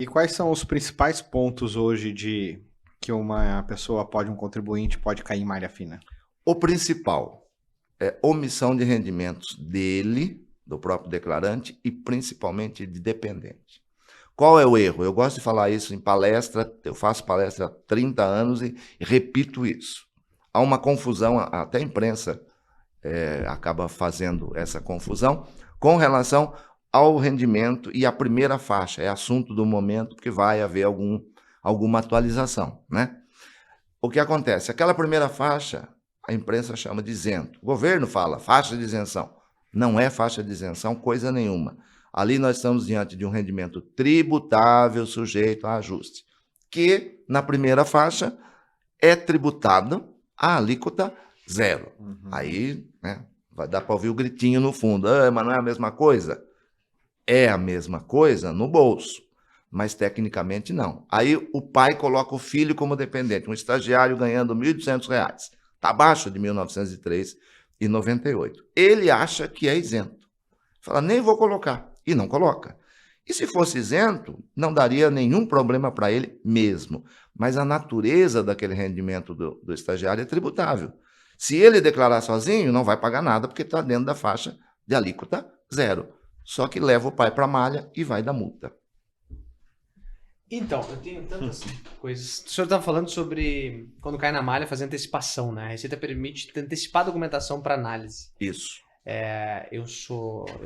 quais são os principais pontos hoje de que uma pessoa um contribuinte pode cair em malha fina? O principal é omissão de rendimentos dele, do próprio declarante, e principalmente de dependente. Qual é o erro? Eu gosto de falar isso em palestra, eu faço palestra há 30 anos e repito isso. Há uma confusão, até a imprensa acaba fazendo essa confusão, com relação ao rendimento e a primeira faixa. É assunto do momento que vai haver alguma atualização, né? O que acontece? Aquela primeira faixa, a imprensa chama de isento. O governo fala faixa de isenção. Não é faixa de isenção coisa nenhuma. Ali nós estamos diante de um rendimento tributável sujeito a ajuste, que na primeira faixa é tributado a alíquota zero. Aí, né, vai dar para ouvir o gritinho no fundo. Mas não é a mesma coisa? É a mesma coisa no bolso, mas tecnicamente não. Aí o pai coloca o filho como dependente, um estagiário ganhando R$ 1.200. Está abaixo de R$ 1.903,98. Ele acha que é isento. Fala, nem vou colocar. E não coloca. E se fosse isento, não daria nenhum problema para ele mesmo. Mas a natureza daquele rendimento do estagiário é tributável. Se ele declarar sozinho, não vai pagar nada, porque está dentro da faixa de alíquota zero. Só que leva o pai para a malha e vai dar multa. Então, eu tenho tantas coisas. O senhor estava falando sobre quando cai na malha fazer antecipação, né? A Receita permite antecipar a documentação para análise. Isso. Eu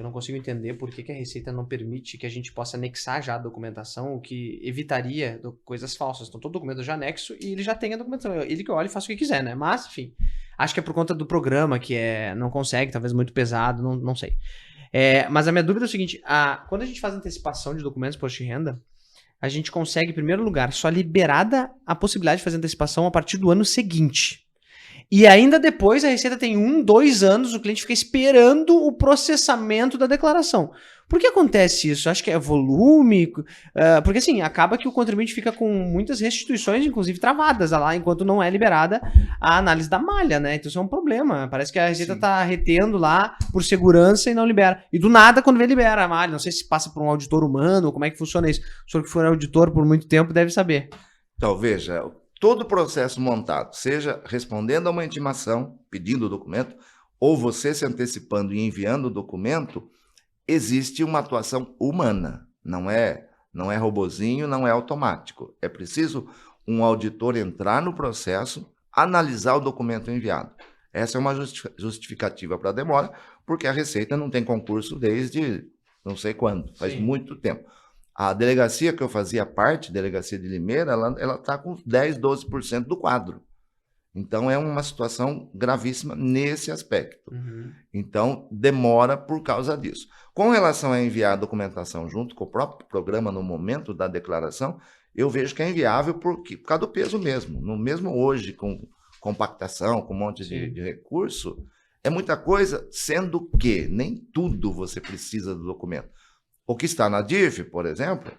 não consigo entender por que a Receita não permite que a gente possa anexar já a documentação, o que evitaria coisas falsas. Então, todo documento eu já anexo e ele já tem a documentação. Ele que olha e faça o que quiser, né? Mas, enfim, acho que é por conta do programa que não consegue, talvez muito pesado, não sei. Mas a minha dúvida é o seguinte, quando a gente faz antecipação de documentos de imposto de renda, a gente consegue, em primeiro lugar, só liberada a possibilidade de fazer antecipação a partir do ano seguinte. E ainda depois a Receita tem 1, 2 anos, o cliente fica esperando o processamento da declaração. Por que acontece isso? Acho que é volume, porque assim, acaba que o contribuinte fica com muitas restituições, inclusive travadas lá, enquanto não é liberada a análise da malha, né? Então isso é um problema. Parece que a Receita está retendo lá por segurança e não libera. E do nada, quando vem, libera a malha. Não sei se passa por um auditor humano, como é que funciona isso. O senhor que for auditor por muito tempo deve saber. Então, veja, todo o processo montado, seja respondendo a uma intimação, pedindo o documento, ou você se antecipando e enviando o documento, existe uma atuação humana. Não é robozinho, não é automático. É preciso um auditor entrar no processo, analisar o documento enviado. Essa é uma justificativa para a demora, porque a Receita não tem concurso desde não sei quando, faz muito tempo. A delegacia que eu fazia parte, delegacia de Limeira, ela está com 10%, 12% do quadro. Então, é uma situação gravíssima nesse aspecto. Então, demora por causa disso. Com relação a enviar a documentação junto com o próprio programa no momento da declaração, eu vejo que é inviável por causa do peso mesmo. Mesmo hoje, com compactação, com um monte de recurso, é muita coisa, sendo que nem tudo você precisa do documento. O que está na DIRF, por exemplo,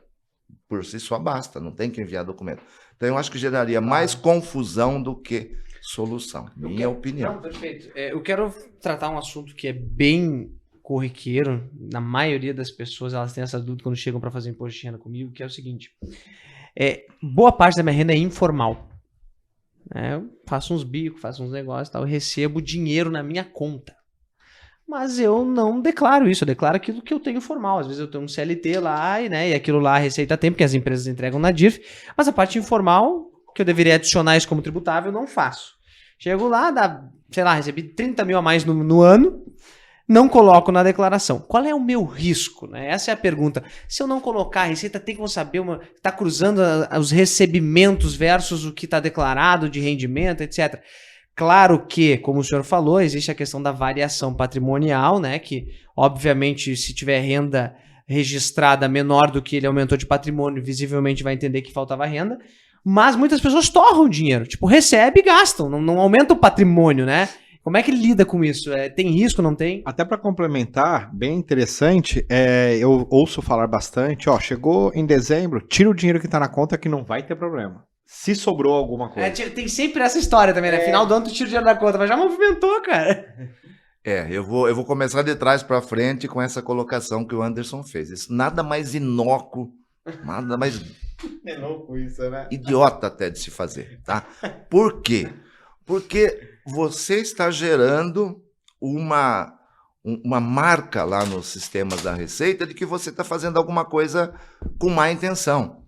por si só basta, não tem que enviar documento. Então, eu acho que geraria mais confusão do que solução, minha opinião. Não, perfeito. Eu quero tratar um assunto que é bem corriqueiro, na maioria das pessoas, elas têm essa dúvida quando chegam para fazer imposto de renda comigo, que é o seguinte, boa parte da minha renda é informal. Eu faço uns bicos, faço uns negócios, tal, eu recebo dinheiro na minha conta. Mas eu não declaro isso, eu declaro aquilo que eu tenho formal. Às vezes eu tenho um CLT lá e aquilo lá a Receita tem, porque as empresas entregam na DIRF, mas a parte informal, que eu deveria adicionar isso como tributável, eu não faço. Chego lá, recebi 30 mil a mais no ano, não coloco na declaração. Qual é o meu risco? Né? Essa é a pergunta. Se eu não colocar, a Receita tem como saber, está cruzando os recebimentos versus o que está declarado de rendimento, etc. Claro que, como o senhor falou, existe a questão da variação patrimonial, né? Que, obviamente, se tiver renda registrada menor do que ele aumentou de patrimônio, visivelmente vai entender que faltava renda. Mas muitas pessoas torram o dinheiro. Tipo, recebe e gastam. Não aumenta o patrimônio, né? Como é que ele lida com isso? Tem risco, não tem? Até para complementar, bem interessante, eu ouço falar bastante, chegou em dezembro, tira o dinheiro que está na conta que não vai ter problema. Se sobrou alguma coisa. Tem sempre essa história também, né? Final do ano tu tira o dinheiro da conta, mas já movimentou, cara. Eu vou começar de trás para frente com essa colocação que o Anderson fez. Isso nada mais inócuo Nada mais É louco isso, né? idiota até de se fazer, tá? Por quê? Porque você está gerando uma marca lá nos sistemas da Receita de que você está fazendo alguma coisa com má intenção.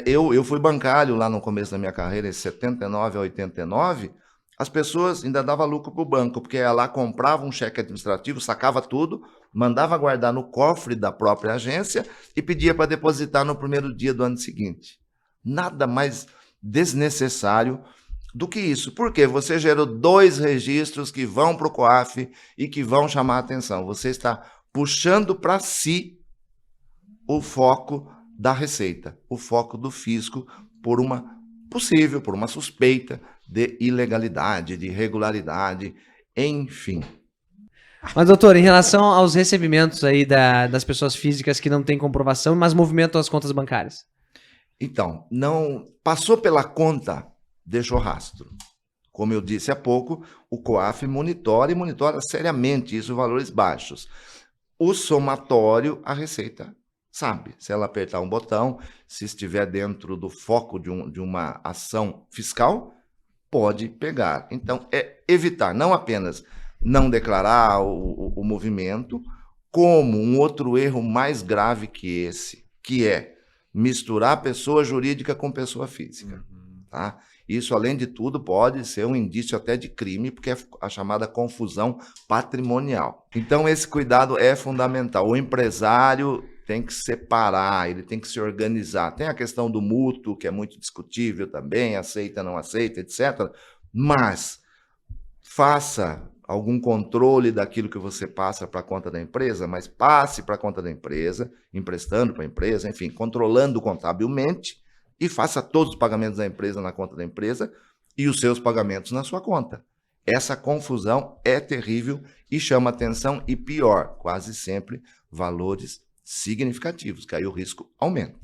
Eu fui bancário lá no começo da minha carreira, em 79 a 89, as pessoas ainda davam lucro para o banco, porque ia lá, comprava um cheque administrativo, sacava tudo, mandava guardar no cofre da própria agência e pedia para depositar no primeiro dia do ano seguinte. Nada mais desnecessário do que isso. Por quê? Você gerou 2 registros que vão para o COAF e que vão chamar a atenção. Você está puxando para si o foco da Receita, o foco do fisco por uma suspeita de ilegalidade, de irregularidade, enfim. Mas, doutor, em relação aos recebimentos aí das pessoas físicas que não têm comprovação, mas movimentam as contas bancárias. Então, não passou pela conta, deixou rastro. Como eu disse há pouco, o COAF monitora e monitora seriamente isso, valores baixos. O somatório, a Receita sabe. Se ela apertar um botão, se estiver dentro do foco de uma ação fiscal, pode pegar. Então, é evitar, não apenas não declarar o movimento, como um outro erro mais grave que esse, que é misturar pessoa jurídica com pessoa física. Tá? Isso, além de tudo, pode ser um indício até de crime, porque é a chamada confusão patrimonial. Então, esse cuidado é fundamental. O empresário tem que separar, ele tem que se organizar. Tem a questão do mútuo, que é muito discutível também, aceita, não aceita, etc. Mas faça algum controle daquilo que você passa para a conta da empresa, mas passe para a conta da empresa, emprestando para a empresa, enfim, controlando contabilmente, e faça todos os pagamentos da empresa na conta da empresa e os seus pagamentos na sua conta. Essa confusão é terrível e chama atenção, e pior, quase sempre valores significativos, que aí o risco aumenta.